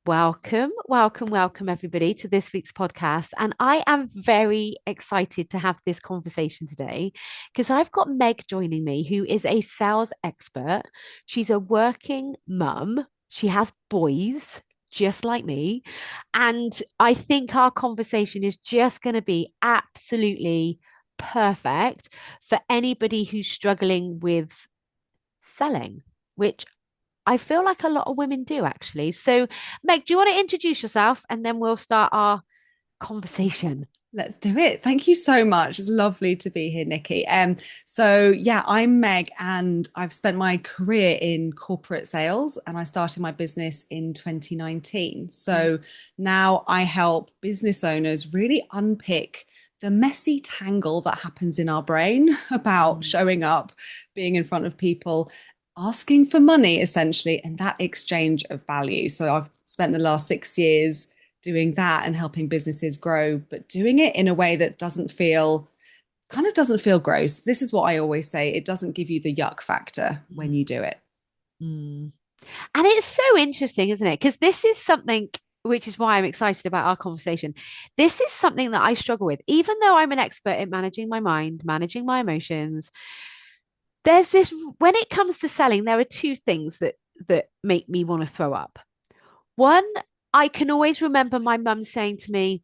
Welcome, everybody, to this week's podcast. And I am very excited to have this conversation today because I've got Meg joining me, who is a sales expert. She's a working mum, she has boys. Just like me. And I think our conversation is just going to be absolutely perfect for anybody who's struggling with selling, which I feel like a lot of women do actually. So, Meg, do you want to introduce yourself and then we'll start our conversation? Let's do it. Thank you so much. It's lovely to be here, Nikki. So yeah, I'm Meg and I've spent my career in corporate sales and I started my business in 2019. Mm, So now I help business owners really unpick the messy tangle that happens in our brain about mm, showing up, being in front of people, asking for money essentially, and that exchange of value. So I've spent the last 6 years doing that and helping businesses grow, but doing it in a way that doesn't feel gross. This is what I always say. It doesn't give you the yuck factor when mm, you do it. mm. And it's so interesting, isn't it? Because this is something which is why I'm excited about our conversation. This is something that I struggle with, even though I'm an expert at managing my mind, managing my emotions. There's this when it comes to selling, there are two things that make me want to throw up. One, I can always remember my mum saying to me,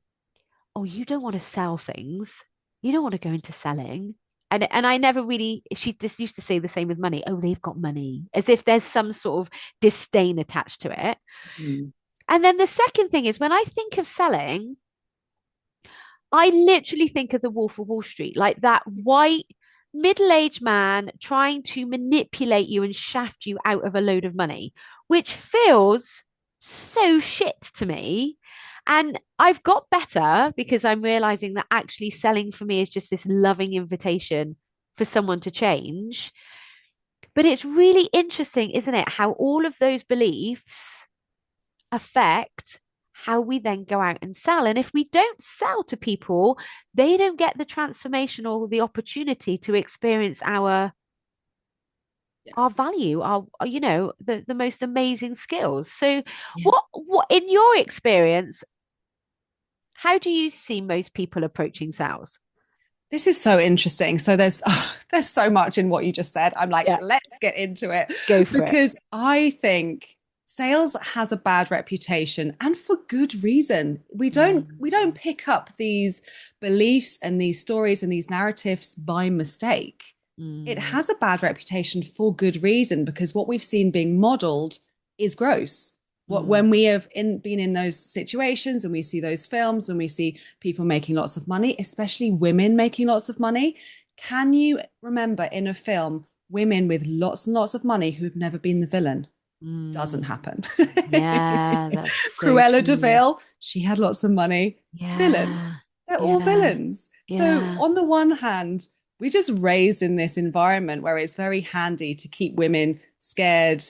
"Oh, you don't want to sell things. You don't want to go into selling." And I never really she just used to say the same with money. Oh, they've got money, as if there's some sort of disdain attached to it. Mm. And then the second thing is when I think of selling, I literally think of the Wolf of Wall Street, like that white middle-aged man trying to manipulate you and shaft you out of a load of money, which feels so shit to me. And I've got better because I'm realizing that actually selling for me is just this loving invitation for someone to change. But it's really interesting, isn't it? How all of those beliefs affect how we then go out and sell. And if we don't sell to people, they don't get the transformation or the opportunity to experience our value, our the most amazing skills. So Yeah. what in your experience, how do you see most people approaching sales? This is so interesting. So there's so much in what you just said. I'm like, Yeah, let's get into it go for it. because I think sales has a bad reputation and for good reason. We Mm, don't pick up these beliefs and these stories and these narratives by mistake. It mm, has a bad reputation for good reason because what we've seen being modeled is gross. What mm, when we have been in those situations and we see those films and we see people making lots of money, especially women making lots of money, can you remember in a film women with lots and lots of money who've never been the villain? Doesn't mm. happen. Yeah, that's so Cruella true. Deville, she had lots of money. Villain. Yeah, They're all yeah, villains. So, yeah. on the one hand, we just raised in this environment where it's very handy to keep women scared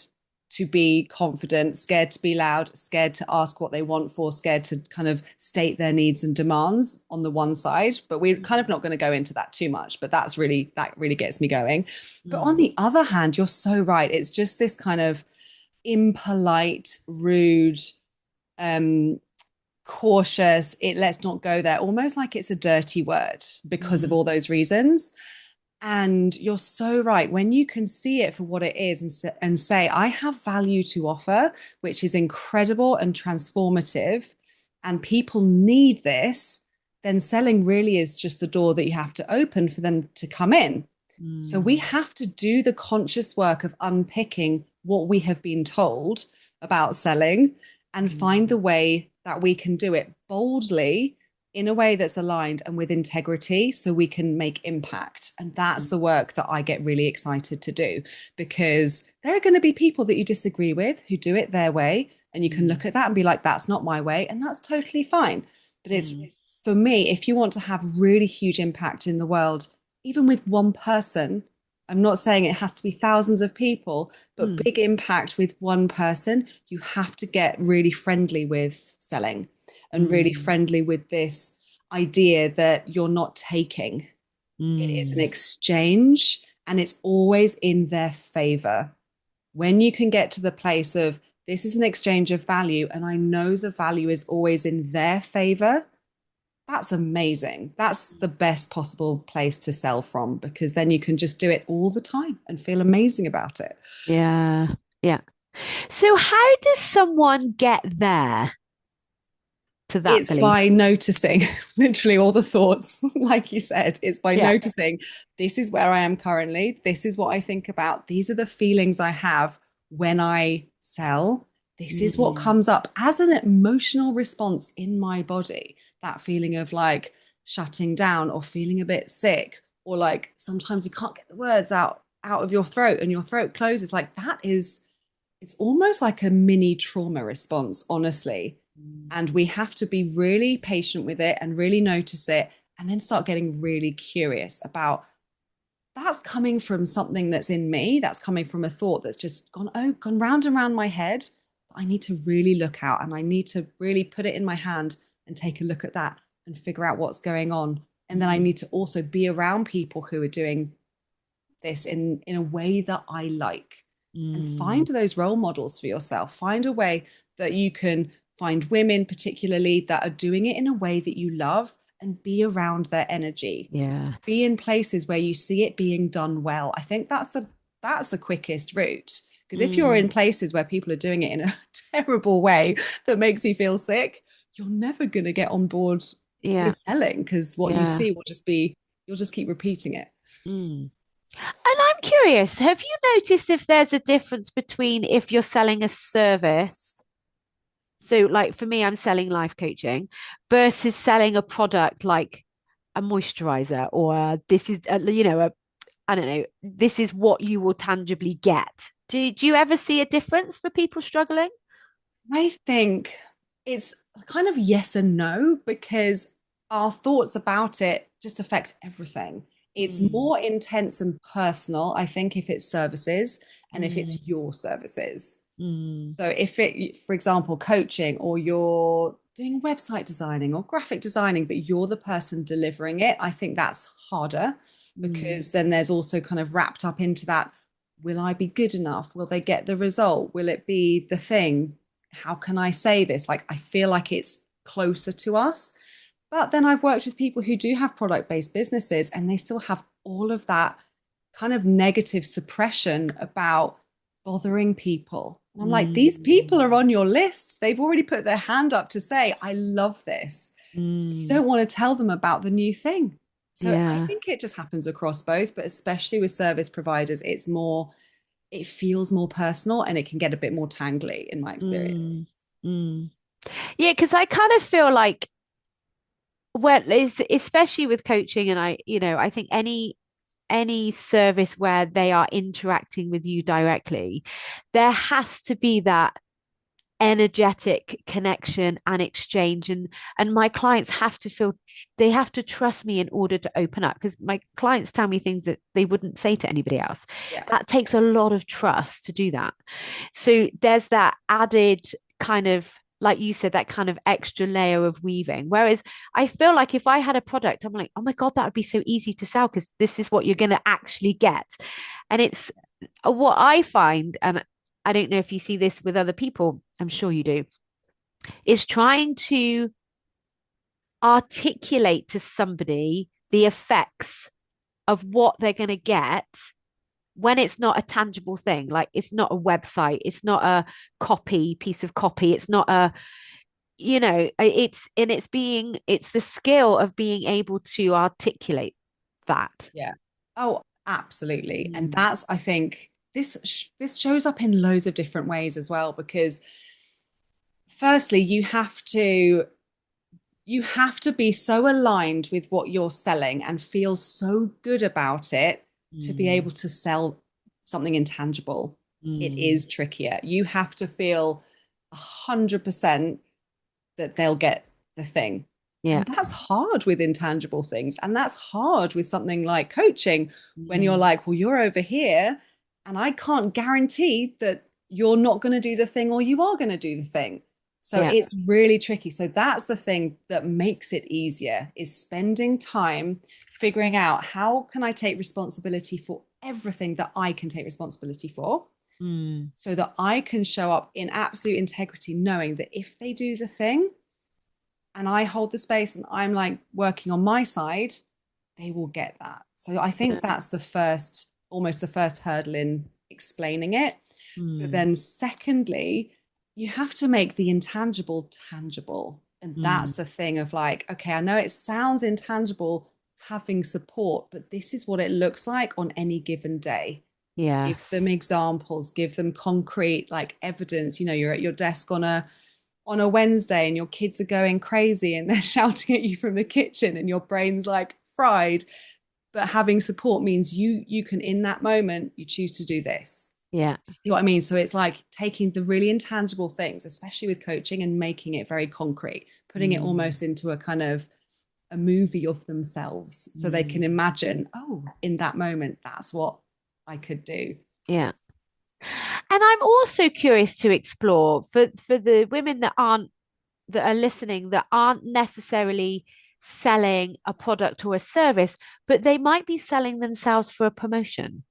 to be confident, scared to be loud, scared to ask what they want for, scared to kind of state their needs and demands on the one side. But we're kind of Mm, not going to go into that too much, but that really gets me going. But on mm, the other hand, you're so right. It's just this kind of impolite, rude, um, cautious, it let's not go there, almost like it's a dirty word because of all mm, those reasons. And you're so right. When you can see it for what it is and say, I have value to offer, which is incredible and transformative, and people need this, then selling really is just the door that you have to open for them to come in. So we mm, have to do the conscious work of unpicking what we have been told about selling and find the mm, way that we can do it boldly in a way that's aligned and with integrity so we can make impact. And that's the mm, work that I get really excited to do because there are going to be people that you disagree with who do it their way. And you can mm, look at that and be like, that's not my way. And that's totally fine. But it's mm, for me, if you want to have really huge impact in the world, even with one person, I'm not saying it has to be thousands of people, but mm, big impact with one person, you have to get really friendly with selling and really mm, friendly with this idea that you're not taking. It is an mm, exchange and it's always in their favor. When you can get to the place of this is an exchange of value, and I know the value is always in their favor, that's amazing. That's the best possible place to sell from, because then you can just do it all the time and feel amazing about it. Yeah. Yeah. So how does someone get there to that It's by belief? noticing literally all the thoughts, like you said, it's by Yeah. noticing this is where I am currently. This is what I think about. These are the feelings I have when I sell. This is what Mm, comes up as an emotional response in my body. That feeling of like shutting down or feeling a bit sick, or like sometimes you can't get the words out of your throat and your throat closes. Like that is, it's almost like a mini trauma response, honestly. mm, And we have to be really patient with it and really notice it, and then start getting really curious about that's coming from something that's in me, that's coming from a thought that's just gone round and round my head. I need to really look out, and I need to really put it in my hand and take a look at that and figure out what's going on. And then I mm, need to also be around people who are doing this in a way that I like, and mm. find those role models for yourself. Find a way that you can find women, particularly, that are doing it in a way that you love, and be around their energy. Yeah. Be in places where you see it being done well. I think that's the quickest route. Because if you're Mm, in places where people are doing it in a terrible way that makes you feel sick, you're never going to get on board yeah. with selling, because what you Yeah. see will just be, you'll just keep repeating it. Mm. And I'm curious, have you noticed if there's a difference between if you're selling a service? So, like for me, I'm selling life coaching versus selling a product like a moisturizer or this is, I don't know, this is what you will tangibly get. Do you ever see a difference for people struggling? I think it's kind of yes and no, because our thoughts about it just affect everything. It's Mm, more intense and personal, I think, if it's services and if mm, it's your services. mm, So if it, for example, coaching, or you're doing website designing or graphic designing, but you're the person delivering it, I think that's harder, mm, because then there's also kind of wrapped up into that. Will I be good enough? Will they get the result? Will it be the thing? How can I say this? Like, I feel like it's closer to us. But then I've worked with people who do have product-based businesses, and they still have all of that kind of negative suppression about bothering people. And I'm like, these people are mm, on your list. They've already put their hand up to say, I love this. You mm. don't want to tell them about the new thing. So I Yeah. think it just happens across both, but especially with service providers, it's more, it feels more personal, and it can get a bit more tangly in my experience. Mm, mm. Yeah, because I kind of feel like, well, especially with coaching, and I think any service where they are interacting with you directly, there has to be that energetic connection and exchange, and my clients have to feel they have to trust me in order to open up, because my clients tell me things that they wouldn't say to anybody else. Yeah. That takes a lot of trust to do that. So there's that added kind of, like you said, that kind of extra layer of weaving. Whereas I feel like if I had a product, I'm like, oh my God, that would be so easy to sell because this is what you're going to actually get. And it's what I find, and I don't know if you see this with other people, I'm sure you do, is trying to articulate to somebody the effects of what they're going to get when it's not a tangible thing. Like it's not a website, it's not a piece of copy, it's not a, it's the skill of being able to articulate that. Yeah. Oh, absolutely. And Mm, that's, I think, this shows up in loads of different ways as well, because firstly, you have to be so aligned with what you're selling and feel so good about it to be mm, able to sell something intangible. It mm. is trickier. You have to feel 100% that they'll get the thing. Yeah. And that's hard with intangible things. And that's hard with something like coaching, when you're Mm, like, well, you're over here, and I can't guarantee that you're not going to do the thing or you are going to do the thing. So yeah. it's really tricky. So that's the thing that makes it easier, is spending time figuring out how can I take responsibility for everything that I can take responsibility for, Mm. so that I can show up in absolute integrity, knowing that if they do the thing and I hold the space and I'm like working on my side, they will get that. So I think Yeah. that's the first, almost the first hurdle in explaining it. But Mm. then, secondly, you have to make the intangible tangible. And Mm. that's the thing of like, okay, I know it sounds intangible having support, but this is what it looks like on any given day. Give Yes. them examples, give them concrete like evidence. You know, you're at your desk on a Wednesday and your kids are going crazy and they're shouting at you from the kitchen and your brain's like fried. But having support means you can in that moment you choose to do this. Yeah. Do you see what I mean? So it's like taking the really intangible things, especially with coaching, and making it very concrete, putting it Mm. almost into a kind of a movie of themselves so they can Mm. imagine, oh, in that moment, that's what I could do. Yeah. And I'm also curious to explore for the women that are listening that aren't necessarily selling a product or a service, but they might be selling themselves for a promotion.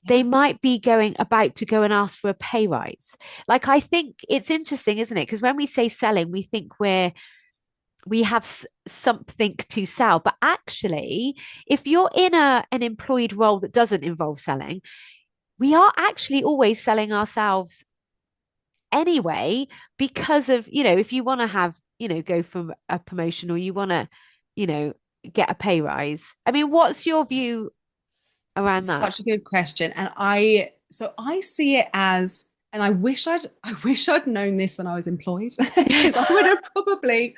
They Yeah. might be going about to go and ask for a pay rise. Like I think it's interesting, isn't it? Because when we say selling, we think we have something to sell, but actually, if you're in an employed role that doesn't involve selling, we are actually always selling ourselves anyway because of, if you want to have, go from a promotion or you want to, you know, get a pay rise. I mean, what's your view around that? Such a good question. And I see it as, and I wish I'd known this when I was employed, because I would have probably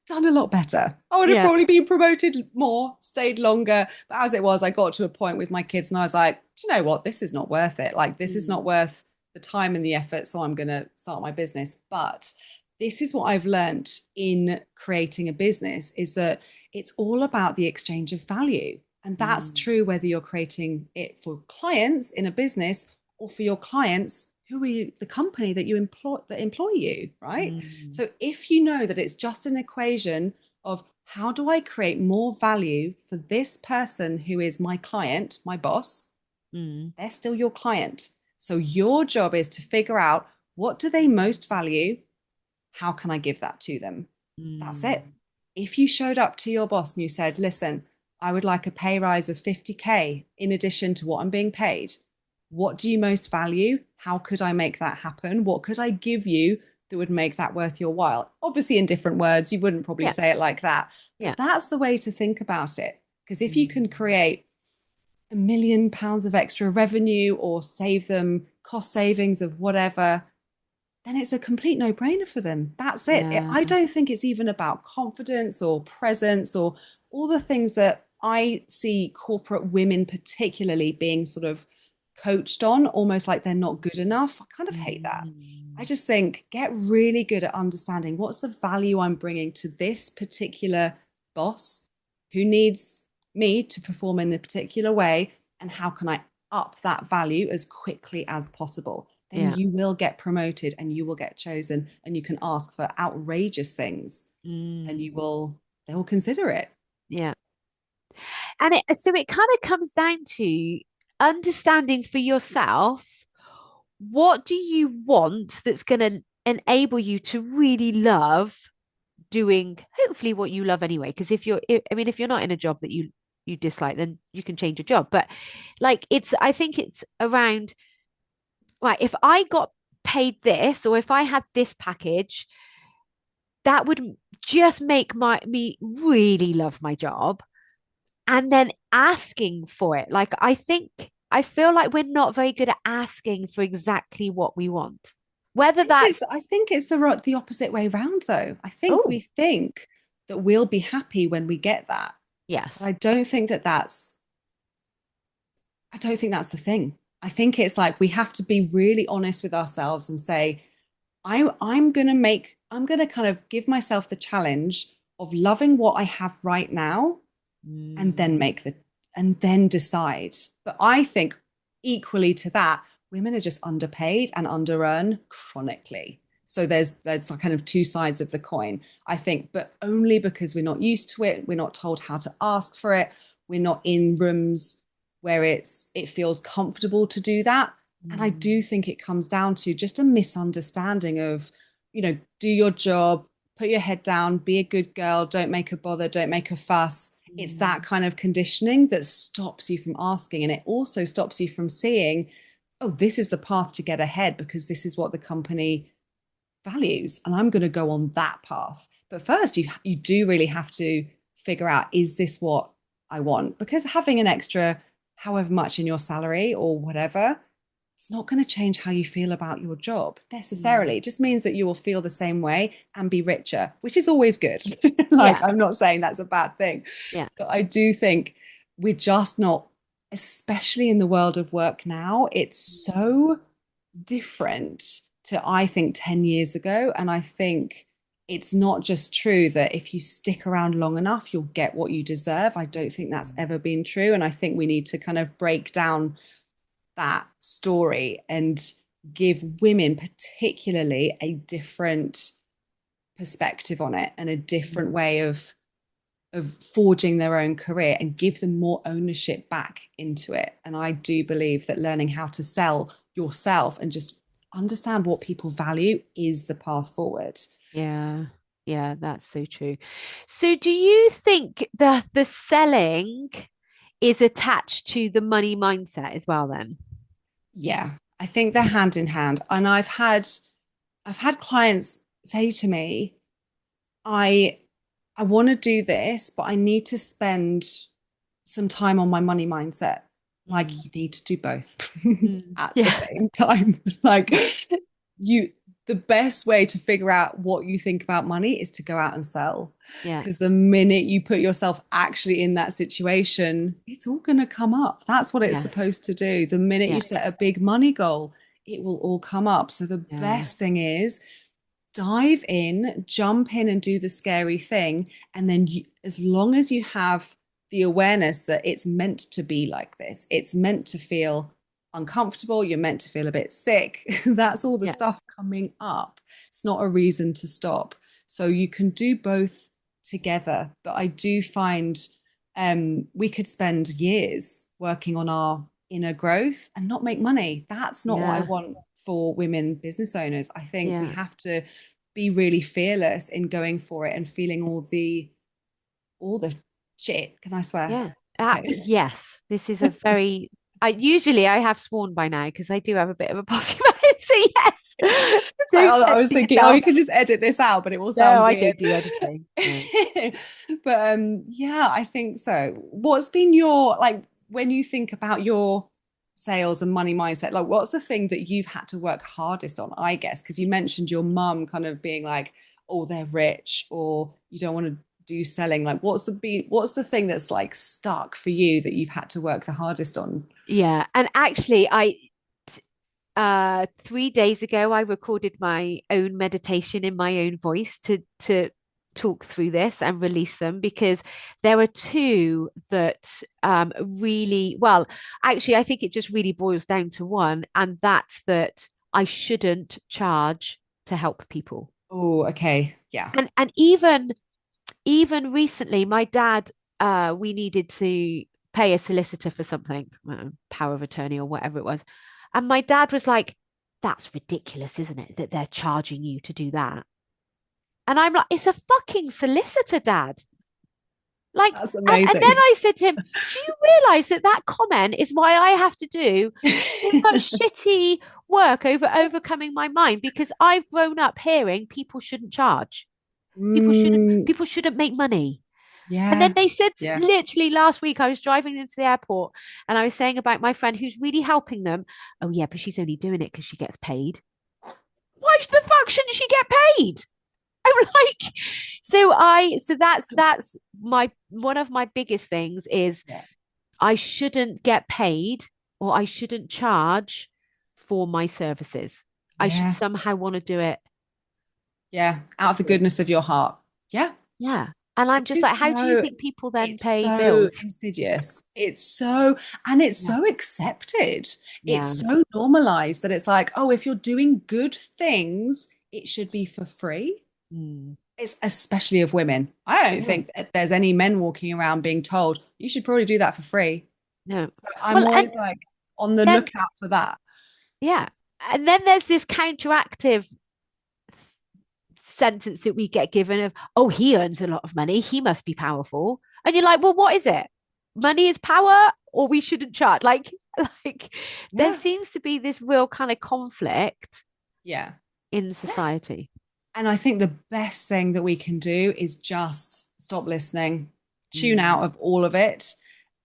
done a lot better. I would have Yeah. probably been promoted more, stayed longer. But as it was, I got to a point with my kids and I was like, do you know what? This is not worth it. Like, this is not Mm, worth the time and the effort. So I'm going to start my business. But this is what I've learned in creating a business is that it's all about the exchange of value. And that's mm, true whether you're creating it for clients in a business or for your clients who are you, the company that you employ you, right? mm, So if you know that it's just an equation of how do I create more value for this person who is my client, my boss, mm, they're still your client. So your job is to figure out what do they most value? How can I give that to them? That's it. mm, If you showed up to your boss and you said, listen, I would like a pay rise of 50K in addition to what I'm being paid. What do you most value? How could I make that happen? What could I give you that would make that worth your while? Obviously, in different words, you wouldn't probably yeah, say it like that, yeah, but that's the way to think about it. Because if you can mm, create £1 million of extra revenue or save them cost savings of whatever, then it's a complete no-brainer for them. That's it. yeah, I don't think it's even about confidence or presence or all the things that I see corporate women particularly being sort of coached on, almost like they're not good enough. I kind of hate that. I mm, just think get really good at understanding what's the value I'm bringing to this particular boss who needs me to perform in a particular way, and how can I up that value as quickly as possible. Then yeah, you will get promoted and you will get chosen and you can ask for outrageous things and mm, they will consider it. yeah. And it kind of comes down to understanding for yourself what do you want that's going to enable you to really love doing hopefully what you love anyway. Because I mean, if you're not in a job that you dislike, then you can change your job. But like I think it's around, right, if I got paid this or if I had this package, that would just make me really love my job. And then asking for it. Like I feel like we're not very good at asking for exactly what we want. Whether that's I think it's the opposite way round though. I think we oh, think that we'll be happy when we get that. But yes. I don't think that's the thing. I think it's like we have to be really honest with ourselves and say, I'm gonna kind of give myself the challenge of loving what I have right now and Mm, then and then decide. But I think equally to that, women are just underpaid and under-earn chronically. So there's kind of two sides of the coin, I think, but only because we're not used to it, we're not told how to ask for it, we're not in rooms where it feels comfortable to do that. And I do think it comes down to just a misunderstanding of, do your job, put your head down, be a good girl, don't make a bother, don't make a fuss. It's that Mm. kind of conditioning that stops you from asking. And it also stops you from seeing, oh, this is the path to get ahead because this is what the company values. And I'm going to go on that path. But first, you do really have to figure out, is this what I want? Because having an extra however much in your salary or whatever, it's not going to change how you feel about your job Mm. necessarily. It just means that you will feel the same way and be richer, which is always good. Like, Yeah, I'm not saying that's a bad thing, yeah. but I do think we're just not, especially in the world of work now, it's Mm. so different to, I think, 10 years ago. And I think it's not just true that if you stick around long enough, you'll get what you deserve. I don't think that's Mm. ever been true. And I think we need to kind of break down that story and give women particularly a different perspective on it and a different Mm. way of forging their own career and give them more ownership back into it. And I do believe that learning how to sell yourself and just understand what people value is the path forward. Yeah, yeah, that's so true. So do you think that the selling is attached to the money mindset as well then? Yeah, I think they're hand in hand. And I've had clients say to me, I I want to do this, but I need to spend some time on my money mindset. Like, Mm. you need to do both Mm. at the Yes. same time. Like, you, the best way to figure out what you think about money is to go out and sell. Yeah. Because the minute you put yourself actually in that situation, it's all going to come up. That's what it's Yes. supposed to do. The minute you Yeah. set a big money goal, it will all come up. So the Yeah. best thing is dive in, jump in and do the scary thing. And then as long as you have the awareness that it's meant to be like this, it's meant to feel uncomfortable, you're meant to feel a bit sick. That's all the Yeah. stuff coming up. It's not a reason to stop. So you can do both together. But I do find we could spend years working on our inner growth and not make money. That's not what I Yeah. want for women business owners. I think we Yeah. have to be really fearless in going for it and feeling all the shit. Can I swear? Yeah. Okay. Yes. This is a very I have sworn by now because I do have a bit of a potty mouth. So yes. Don't I was censor thinking, oh, yourself. you could just edit this out, but it will No, sound I weird. don't do editing. No. But yeah, I think so. What's been your, like, when you think about your sales and money mindset, like, what's the thing that you've had to work hardest on, I guess? Because you mentioned your mum kind of being like, oh, they're rich, or you don't want to do selling. Like, what's the thing that's like stuck for you that you've had to work the hardest on? Yeah. And actually, 3 days ago I recorded my own meditation in my own voice to talk through this and release them because there are two that really well actually I think it just really boils down to one, and that's that I shouldn't charge to help people. Oh, okay. Yeah. And even recently my dad, we needed to pay a solicitor for something, power of attorney or whatever it was. And my dad was like, that's ridiculous, isn't it? That they're charging you to do that. And I'm like, it's a fucking solicitor, dad. Like, That's and then amazing. I said to him, do you realize that that comment is why I have to do so much shitty work over overcoming my mind because I've grown up hearing people shouldn't charge. Mm, People shouldn't make money. And then yeah. they said, Yeah. literally last week, I was driving them to the airport and I was saying about my friend who's really helping them. Oh, yeah, but she's only doing it because she gets paid. Why the fuck shouldn't she get paid? I'm like, so that's my one of my biggest things is Yeah. I shouldn't get paid or I shouldn't charge for my services. I should Yeah. somehow want to do it Yeah. Out for of the free. goodness of your heart. Yeah. Yeah. And I'm Which just like, is how do you so, think people then it's pay so bills? insidious. And it's Yeah. so accepted. It's Yeah. so normalized that it's like, oh, if you're doing good things, it should be for free. Mm. It's especially of women. I don't Yeah. think that there's any men walking around being told, you should probably do that for free. No. So I'm Well, and always like on the then lookout for that. Yeah. And then there's this counteractive sentence that we get given of, oh, he earns a lot of money. He must be powerful. And you're like, well, what is it? Money is power, or we shouldn't charge? Like there Yeah. seems to be this real kind of conflict Yeah. in Yeah. society. And I think the best thing that we can do is just stop listening, tune Mm, out of all of it,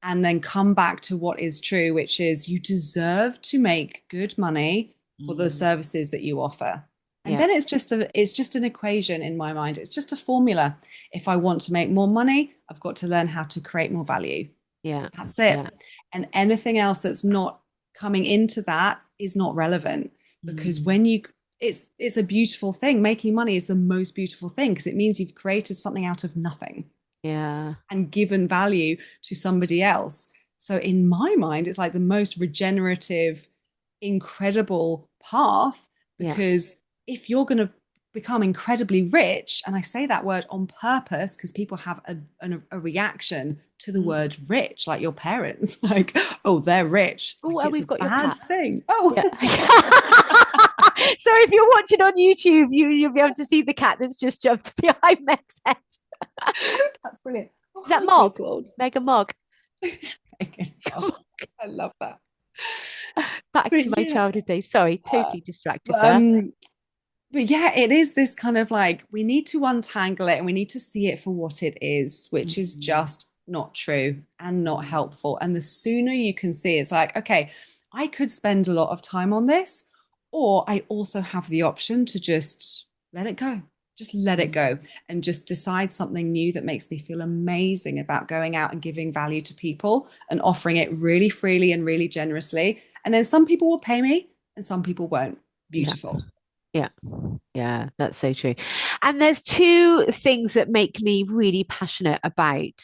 and then come back to what is true, which is you deserve to make good money for the mm, services that you offer. And yeah, then it's just an equation in my mind. It's just a formula. If I want to make more money, I've got to learn how to create more value. yeah, That's it. yeah. And anything else that's not coming into that is not relevant because Mm, when you it's a beautiful thing. Making money is the most beautiful thing because it means you've created something out of nothing yeah, and given value to somebody else. So in my mind, it's like the most regenerative, incredible path yeah. because if you're going to become incredibly rich, and I say that word on purpose because people have a reaction to the Mm. word rich, like your parents, like, oh, they're rich, Oh, like and it's a we've got your bad cat. thing. Oh, Yeah. So if you're watching on YouTube, you'll be able to see the cat that's just jumped behind Meg's head. that's brilliant. Oh, Is that hi, Mog? Griswold. Mega Mog. I love that. Back to But my yeah, childhood days. Sorry, uh, totally distracted there. um, but yeah, it is this kind of like we need to untangle it and we need to see it for what it is, which is Mm, just not true and not mm, helpful. And the sooner you can see, it's like, okay, I could spend a lot of time on this, or I also have the option to just let it go. Just let it mm. go and just decide something new that makes me feel amazing about going out and giving value to people and offering it really freely and really generously. And then some people will pay me and some people won't. Yeah, Beautiful. yeah, yeah, that's so true. And there's two things that make me really passionate about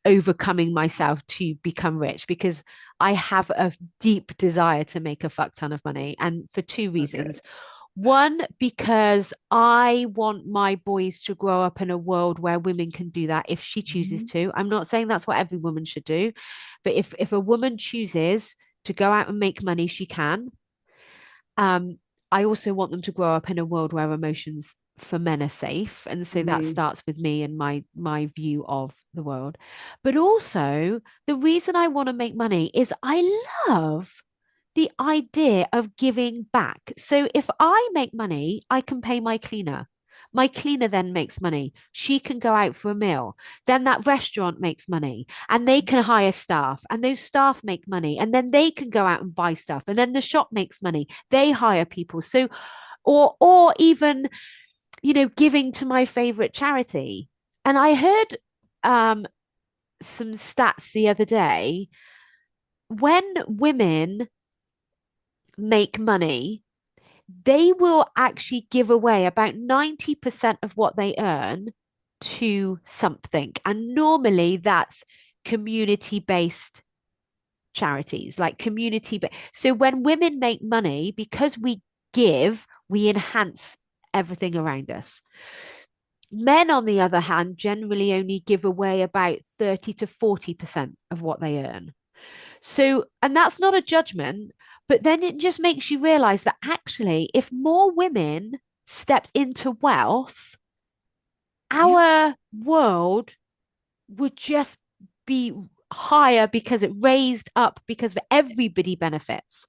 overcoming myself to become rich because I have a deep desire to make a fuck ton of money. And for two Oh, reasons. good. One, because I want my boys to grow up in a world where women can do that if she chooses Mhm. to. I'm not saying that's what every woman should do, but if a woman chooses to go out and make money, she can. Um, I also want them to grow up in a world where emotions for men are safe, and so that Mhm. starts with me and my view of the world. But also, the reason I want to make money is I love the idea of giving back. So if I make money, I can pay my cleaner. My cleaner then makes money. She can go out for a meal. Then that restaurant makes money and they can hire staff and those staff make money and then they can go out and buy stuff and then the shop makes money. They hire people. So or even, giving to my favorite charity. And I heard um some stats the other day when women make money, they will actually give away about 90% of what they earn to something. And normally that's community based charities, like community. So when women make money, because we give, we enhance everything around us. Men, on the other hand, generally only give away about 30 to 40% of what they earn. So, and that's not a judgment, but then it just makes you realize that actually, if more women stepped into wealth, Yeah. our world would just be higher because it raised up because everybody benefits.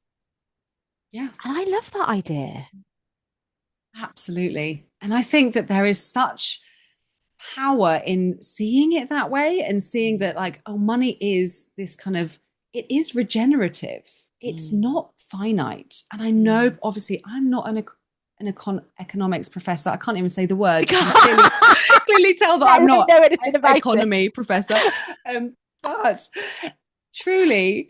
Yeah. And I love that idea. Absolutely. And I think that there is such power in seeing it that way and seeing Mm, that, like, oh, money is this kind of, it is regenerative. It's mm, not finite. And I know, mm. obviously, I'm not economics professor. I can't even say the word. You can clearly, clearly tell that Let I'm me not know anything an about it. economy professor. But truly,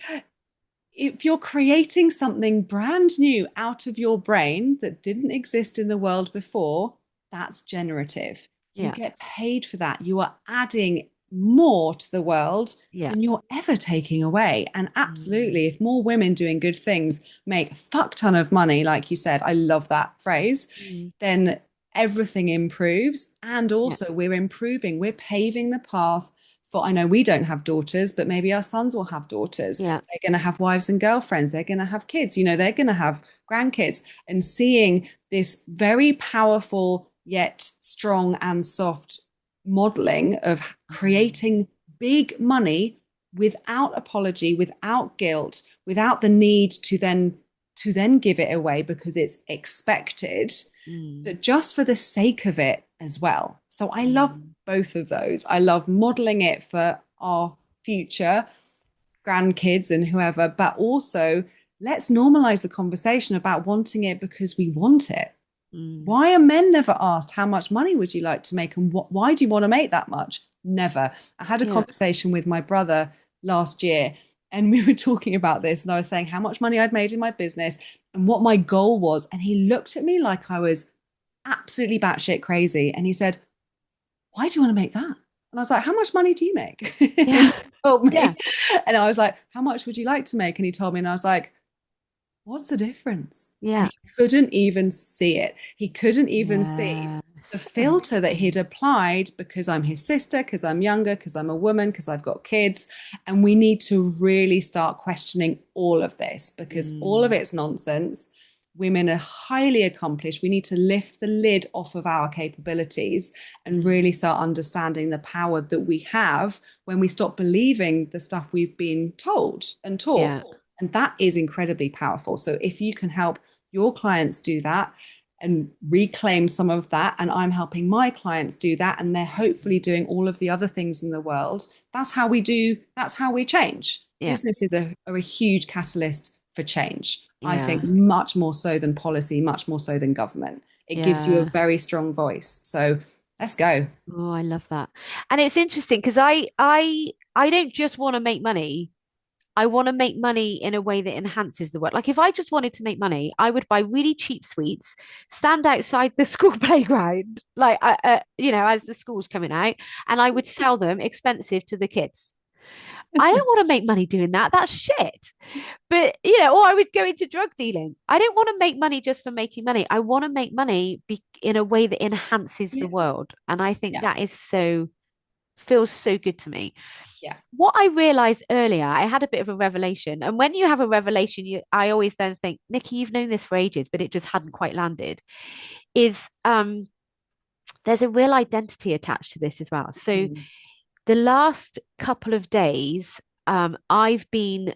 if you're creating something brand new out of your brain that didn't exist in the world before, that's generative. You Yeah, get paid for that. You are adding more to the world yeah. than you're ever taking away. And Mm, absolutely, if more women doing good things make a fuck ton of money, like you said, I love that phrase, mm, then everything improves. And yeah, also, we're improving, we're paving the path for, I know we don't have daughters, but maybe our sons will have daughters. Yeah. They're going to have wives and girlfriends. They're going to have kids. They're going to have grandkids. And seeing this very powerful yet strong and soft modeling of Mm. creating big money without apology, without guilt, without the need to then give it away because it's expected, Mm. but just for the sake of it as well. So I love Mm. both of those. I love modeling it for our future grandkids and whoever, but also let's normalize the conversation about wanting it because we want it. Mm. Why are men never asked how much money would you like to make and why do you want to make that much? Never. I had a Yeah. conversation with my brother last year and we were talking about this and I was saying how much money I'd made in my business and what my goal was. And he looked at me like I was absolutely batshit crazy. And he said, why do you want to make that? And I was like, how much money do you make? And Yeah. he told Yeah. me. And I was like, how much would you like to make? And he told me, and I was like, what's the difference? And Yeah. he couldn't even see it. He couldn't even see Yes. the filter that he'd applied because I'm his sister, because I'm younger, because I'm a woman, because I've got kids. And we need to really start questioning all of this because all of Mm. it's nonsense. Women are highly accomplished. We need to lift the lid off of our capabilities and Mm. really start understanding the power that we have when we stop believing the stuff we've been told and taught. Yeah. And that is incredibly powerful. So if you can help your clients do that and reclaim some of that, and I'm helping my clients do that, and they're hopefully doing all of the other things in the world, that's how we change. Yeah. Businesses are a huge catalyst for change. I Yeah. think much more so than policy, much more so than government. It gives you a Yeah. very strong voice. So let's go. Oh, I love that. And it's interesting because I don't just want to make money. I want to make money in a way that enhances the work. Like if I just wanted to make money, I would buy really cheap sweets, stand outside the school playground, like as the school's coming out, and I would sell them expensive to the kids. I don't want to make money doing that. That's shit. But or I would go into drug dealing. I don't want to make money just for making money. I want to make money in a way that enhances the Yeah. world. And I think Yeah. that is feels so good to me. Yeah. What I realized earlier, I had a bit of a revelation. And when you have a revelation, I always then think, Nikki, you've known this for ages, but it just hadn't quite landed. Is there's a real identity attached to this as well. So Mm. the last couple of days, I've been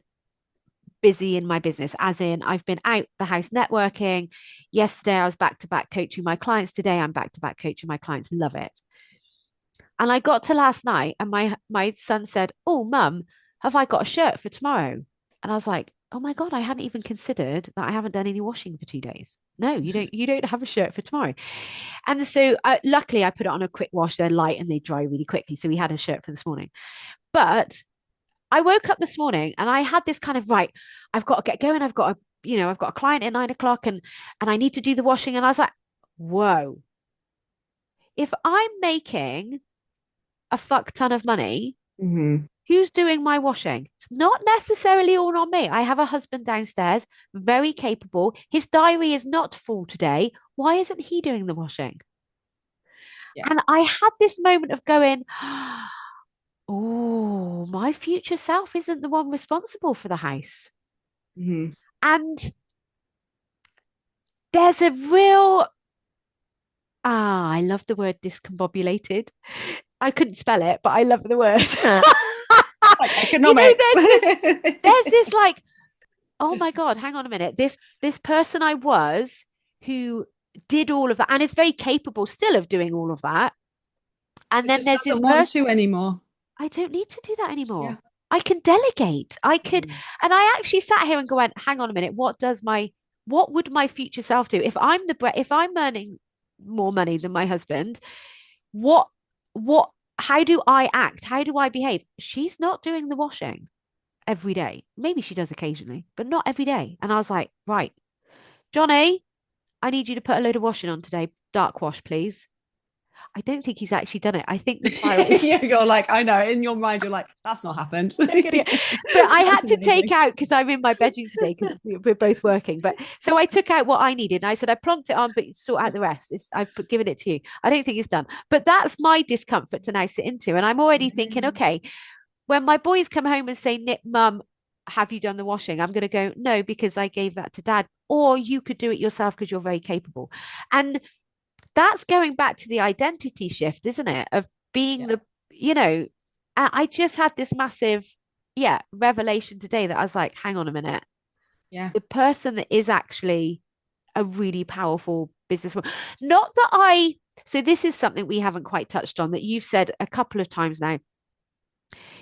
busy in my business, as in I've been out the house networking. Yesterday, I was back to back coaching my clients. Today, I'm back to back coaching my clients. Love it. And I got to last night, and my son said, "Oh, Mum, have I got a shirt for tomorrow?" And I was like, "Oh my God, I hadn't even considered that I haven't done any washing for 2 days. No, you don't. You don't have a shirt for tomorrow." And so, luckily, I put it on a quick wash. They're light and they dry really quickly. So we had a shirt for this morning. But I woke up this morning and I had this kind of right. I've got to get going. I've got a client at 9 o'clock, and I need to do the washing. And I was like, "Whoa! If I'm making a fuck ton of money, Mm-hmm. who's doing my washing? It's not necessarily all on me. I have a husband downstairs, very capable. His diary is not full today. Why isn't he doing the washing?" Yeah. And I had this moment of going, "Oh, my future self isn't the one responsible for the house." Mm-hmm. And there's a real, I love the word discombobulated. I couldn't spell it, but I love the word. Like economics. There's this like, oh my God, hang on a minute. This person I was who did all of that and is very capable still of doing all of that. And But then just there's this doesn't want person, to anymore. I don't need to do that Yeah. anymore. I can delegate. I could, Mm. and I actually sat here and went, hang on a minute, what would my future self do if I'm earning more money than my husband? What, what, how do I act? How do I behave? She's not doing the washing every day. Maybe she does occasionally, but not every day. And I was like, right, Johnny, I need you to put a load of washing on today. Dark wash, please. I don't think he's actually done it. I think the trial is Yeah, you're like, I know. In your mind, you're like, that's not happened. still gonna get, but I had That's to take amazing. out because I'm in my bedroom today because we're both working. But so I took out what I needed and I said, I plonked it on, but you sort out the rest. Given it to you. I don't think it's done. But that's my discomfort to now sit into. And I'm already thinking, Yeah. okay, when my boys come home and say, Nick, mum, have you done the washing? I'm going to go, no, because I gave that to dad. Or you could do it yourself because you're very capable. And that's going back to the identity shift, isn't it? Of being Yeah. the, you know, I just had this massive, yeah, revelation today that I was like, hang on a minute. Yeah. The person that is actually a really powerful businesswoman. Not that I, so this is something we haven't quite touched on that you've said a couple of times now.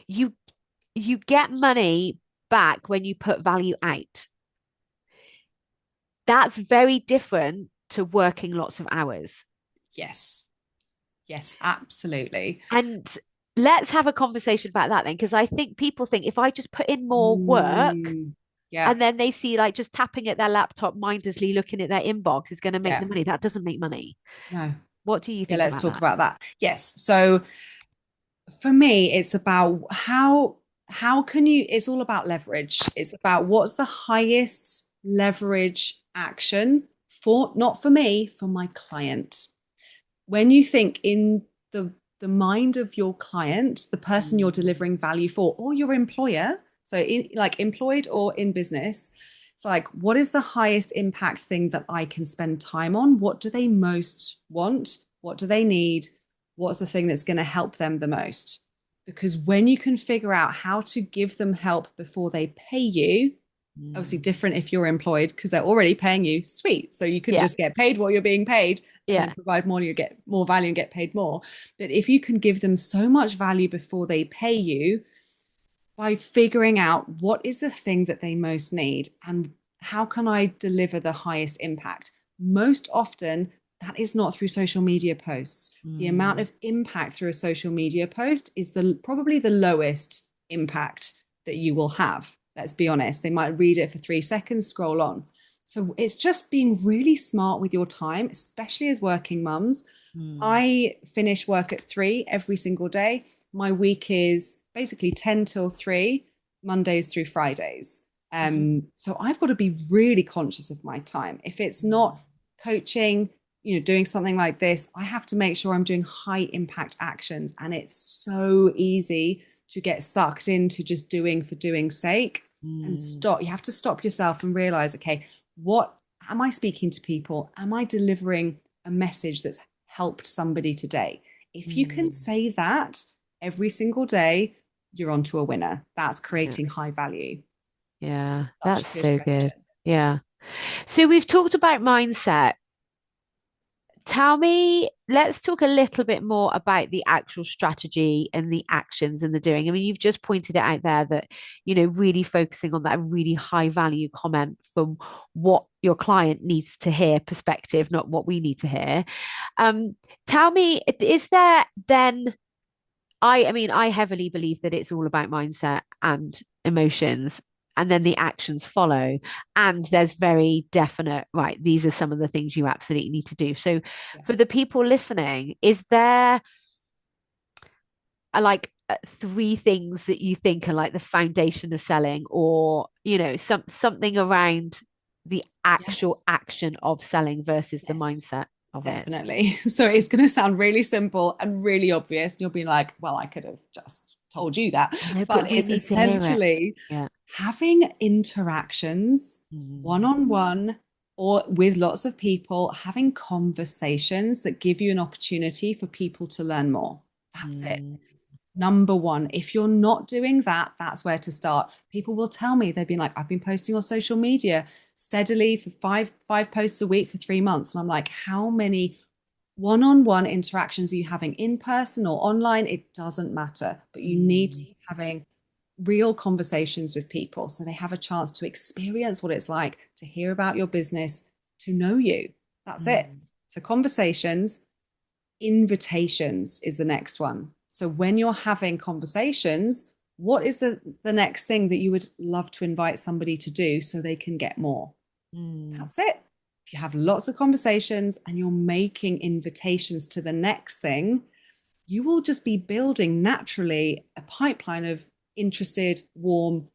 You you get money back when you put value out. That's very different to working lots of hours. Yes. Yes, absolutely. And let's have a conversation about that then, because I think people think if I just put in more work Mm, yeah. and then they see like just tapping at their laptop mindlessly looking at their inbox is going to make Yeah. the money. That doesn't make money. No. What do you Yeah, think let's about talk that? about that. Yes. So for me, it's about how can you, it's all about leverage. It's about what's the highest leverage action for, not for me, for my client. When you think in the mind of your client, the person you're Mm, delivering value for, or your employer, so in, like employed or in business, it's like, what is the highest impact thing that I can spend time on? What do they most want? What do they need? What's the thing that's going to help them the most? Because when you can figure out how to give them help before they pay you, obviously mm. different if you're employed because they're already paying you, sweet, so you can Yeah, just get paid what you're being paid and then yeah. provide more, you get more value and get paid more. But if you can give them so much value before they pay you, by figuring out what is the thing that they most need and how can I deliver the highest impact, most often that is not through social media posts. The amount Mm, of impact through a social media post is the probably the lowest impact that you will have. Let's be honest. They might read it for 3 seconds, scroll on. So it's just being really smart with your time, especially as working mums. mm, I finish work at 3 every single day. My week is basically 10 till 3, Mondays through Fridays. mhm, So I've got to be really conscious of my time. If it's mm, not coaching, doing something like this, I have to make sure I'm doing high impact actions. And it's so easy to get sucked into just doing for doing's sake and mm, stop. You have to stop yourself and realize, okay, what am I speaking to people? Am I delivering a message that's helped somebody today? If you can mm. say that every single day, you're onto a winner. That's Yeah, creating high value. yeah. Such That's a good so good. question. Yeah. So we've talked about mindset. Tell me, let's talk a little bit more about the actual strategy and the actions and the doing. I mean, you've just pointed it out there that, really focusing on that really high value comment from what your client needs to hear perspective, not what we need to hear. Um, Tell me, is there then I mean, I heavily believe that it's all about mindset and emotions, and then the actions follow. And there's very definite, right, these are some of the things you absolutely need to do. So, Yeah. for the people listening, is there like three things that you think are like the foundation of selling, or, something around the Yeah. actual action of selling versus the Yes. mindset of it? Definitely. So it's going to sound really simple and really obvious. And you'll be like, well, I could have just told you that. I know, But but we it's need to hear it. essentially Yeah. having interactions one Mm, on one or with lots of people, having conversations that give you an opportunity for people to learn more. That's it. mm, Number one, if you're not doing that, that's where to start. People will tell me, they've been like, I've been posting on social media steadily for five posts a week for 3 months. And I'm like, how many one-on-one interactions are you having in person or online? It doesn't matter, but you need to mm. be having real conversations with people so they have a chance to experience what it's like to hear about your business, to know you. That's it. Mm, So conversations. Invitations is the next one. So when you're having conversations, what is the next thing that you would love to invite somebody to do so they can get more? mm, That's it. if you have lots of conversations and you're making invitations to the next thing, you will just be building naturally a pipeline of interested, warm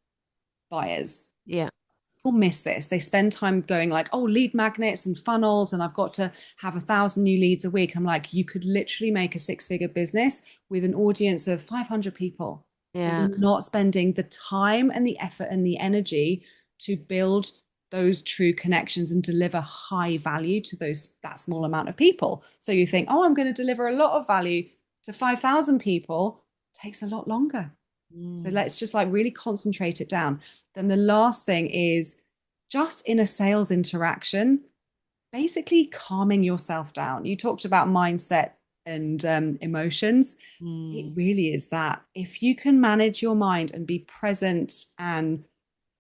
buyers. Yeah. People miss this. They spend time going like, oh, lead magnets and funnels, and I've got to have 1,000 new leads a week. I'm like, you could literally make a six-figure business with an audience of 500 people, but Yeah. you're not spending the time and the effort and the energy to build those true connections and deliver high value to that small amount of people. So you think, oh, I'm going to deliver a lot of value to 5,000 people. It takes a lot longer. So Mm. let's just like really concentrate it down. Then the last thing is just in a sales interaction, basically calming yourself down. You talked about mindset and emotions. It Mm. really is that. If you can manage your mind and be present and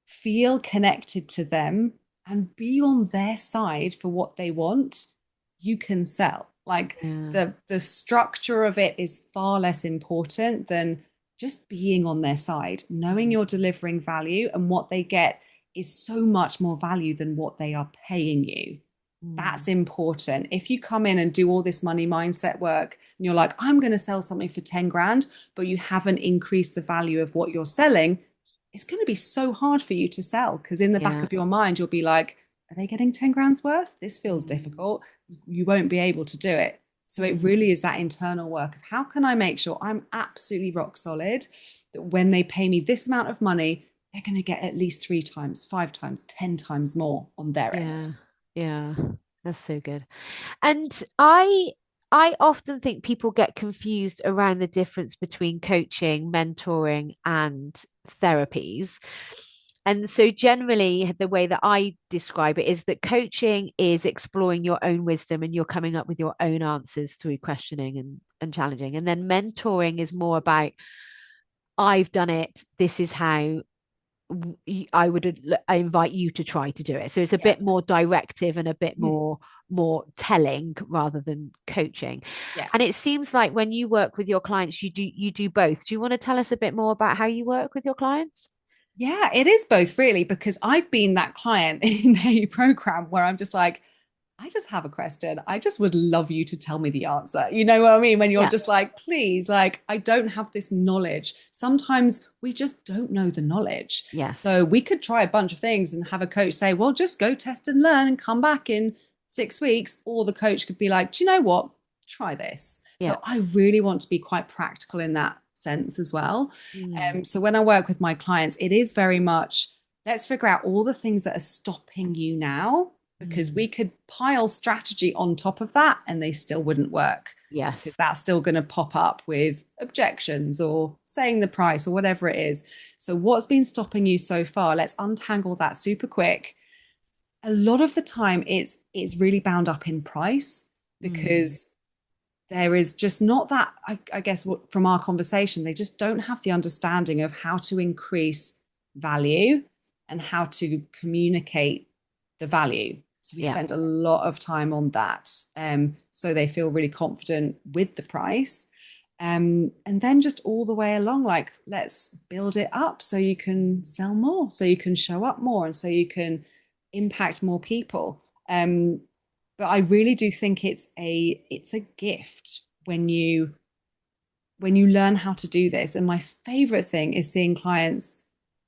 feel connected to them and be on their side for what they want, you can sell. Like Yeah. the structure of it is far less important than just being on their side, knowing Mm. you're delivering value and what they get is so much more value than what they are paying you. That's Mm. important. If you come in and do all this money mindset work and you're like, I'm going to sell something for 10 grand, but you haven't increased the value of what you're selling, it's going to be so hard for you to sell because in the back Yeah. of your mind, you'll be like, are they getting 10 grand's worth? This feels Mm. difficult. You won't be able to do it. So it Mm. really is that internal work of how can I make sure I'm absolutely rock solid that when they pay me this amount of money, they're going to get at least 3 times, 5 times, 10 times more on their end. Yeah. Yeah. That's so good. And I often think people get confused around the difference between coaching, mentoring, and therapies. And so generally the way that I describe it is that coaching is exploring your own wisdom and you're coming up with your own answers through questioning and challenging. And then mentoring is more about I've done it, this is how I would I invite you to try to do it. So it's a Yeah. bit more directive and a bit Mm. more telling rather than coaching. Yeah. And it seems like when you work with your clients, you do both. Do you want to tell us a bit more about how you work with your clients? Yeah, it is both really, because I've been that client in a program where I'm just like, I just have a question. I just would love you to tell me the answer. You know what I mean? When you're Yeah. just like, please, like, I don't have this knowledge. Sometimes we just don't know the knowledge. Yes. So we could try a bunch of things and have a coach say, well, just go test and learn and come back in 6 weeks. Or the coach could be like, do you know what? Try this. Yeah. So I really want to be quite practical in that sense as well. Mm. So when I work with my clients, it is very much, let's figure out all the things that are stopping you now, because Mm. we could pile strategy on top of that and they still wouldn't work, because Yes. that's still going to pop up with objections or saying the price or whatever it is. So what's been stopping you so far? Let's untangle that super quick. A lot of the time it's really bound up in price, Mm. because there is just not that, I guess from our conversation, they just don't have the understanding of how to increase value and how to communicate the value. So we Yeah. spend a lot of time on that. So they feel really confident with the price. And then just all the way along, like, let's build it up so you can sell more, so you can show up more, and so you can impact more people. But I really do think it's a gift when you learn how to do this. And my favorite thing is seeing clients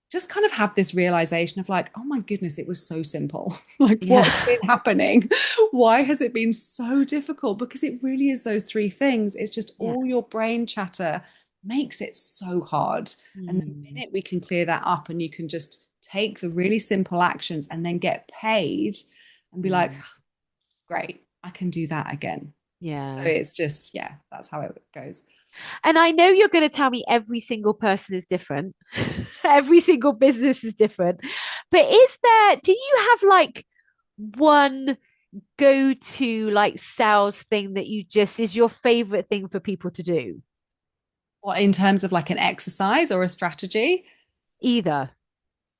just kind of have this realization of like, oh my goodness, it was so simple. Like, what's Yeah. been happening? Why has it been so difficult? Because it really is those three things. It's just Yeah. all your brain chatter makes it so hard. And the Mm. minute we can clear that up and you can just take the really simple actions and then get paid and be like, Mm. great, I can do that again. So Yeah. it's just, yeah, that's how it goes. And I know you're going to tell me every single person is different, every single business is different. But do you have like one go to like sales thing that you just is your favorite thing for people to do? Or in terms of like an exercise or a strategy. Either.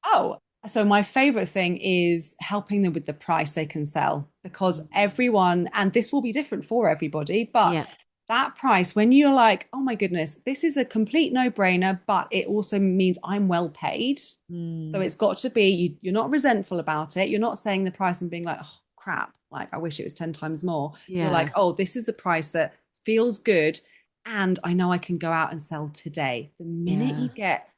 Oh, so my favorite thing is helping them with the price they can sell, because Mm. everyone, and this will be different for everybody, but Yeah. that price, when you're like, oh my goodness, this is a complete no-brainer, but it also means I'm well paid. So Mm. it's got to be, you're not resentful about it. You're not saying the price and being like, oh, crap, like I wish it was 10 times more. You're Yeah. like, oh, this is the price that feels good. And I know I can go out and sell today. The minute Yeah. you get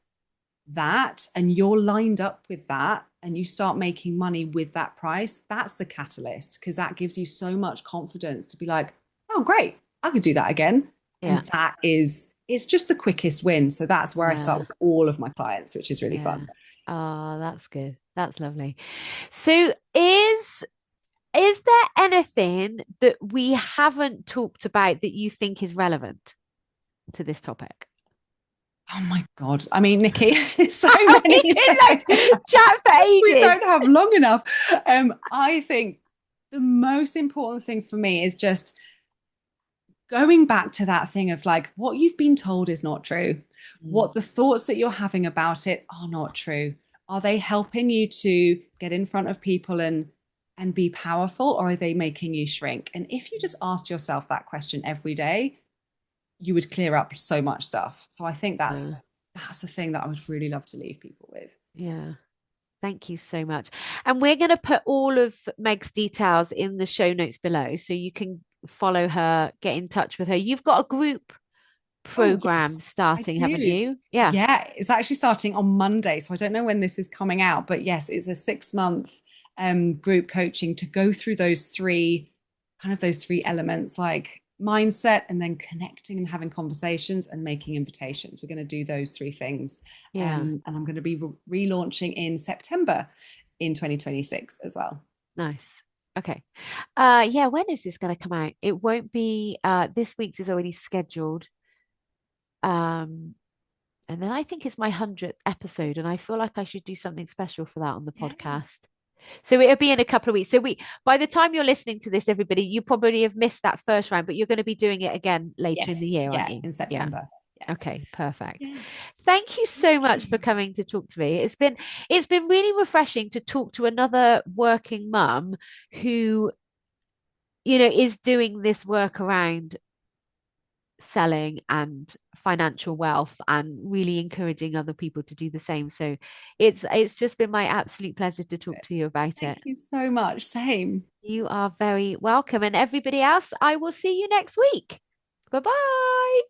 that and you're lined up with that and you start making money with that price, that's the catalyst because that gives you so much confidence to be like, oh, great, I could do that again. Yeah. And that is, it's just the quickest win. So that's where I start Yeah. with all of my clients, which is really Yeah. fun. Oh, that's good. That's lovely. So is there anything that we haven't talked about that you think is relevant to this topic? Oh my God. I mean, Nikki, so We many could like things. chat for We ages. don't have long enough. I think the most important thing for me is just going back to that thing of like what you've been told is not true, Mm, what the thoughts that you're having about it are not true. Are they helping you to get in front of people and be powerful, or are they making you shrink? And if you just asked yourself that question every day, you would clear up so much stuff. So I think yeah. that's the thing that I would really love to leave people with. Yeah. Thank you so much. And we're going to put all of Meg's details in the show notes below so you can follow her, get in touch with her. You've got a group Oh, program yes, I starting, haven't do. you? Yeah. Yeah, it's actually starting on Monday. So I don't know when this is coming out, but yes, it's a 6 month group coaching to go through those three those three elements like mindset and then connecting and having conversations and making invitations. We're going to do those three things. Yeah. And I'm going to be relaunching in September in 2026 as well. Nice. Okay. Yeah, when is this going to come out? It won't be this week's is already scheduled. Um, and then I think it's my 100th episode, and I feel like I should do something special for that on the Yeah. podcast. So it'll be in a couple of weeks. So by the time you're listening to this, everybody, you probably have missed that first round, but you're going to be doing it again later in the Yes. year, aren't Yeah. you? In Yeah. September. Yeah. Okay, perfect. Yes. Thank you Thank so much for you. coming to talk to me. It's been really refreshing to talk to another working mum who, is doing this work around selling and financial wealth and really encouraging other people to do the same. So it's just been my absolute pleasure to talk to you about Thank it. you so much. Same. You are very welcome. And everybody else, I will see you next week. Bye bye.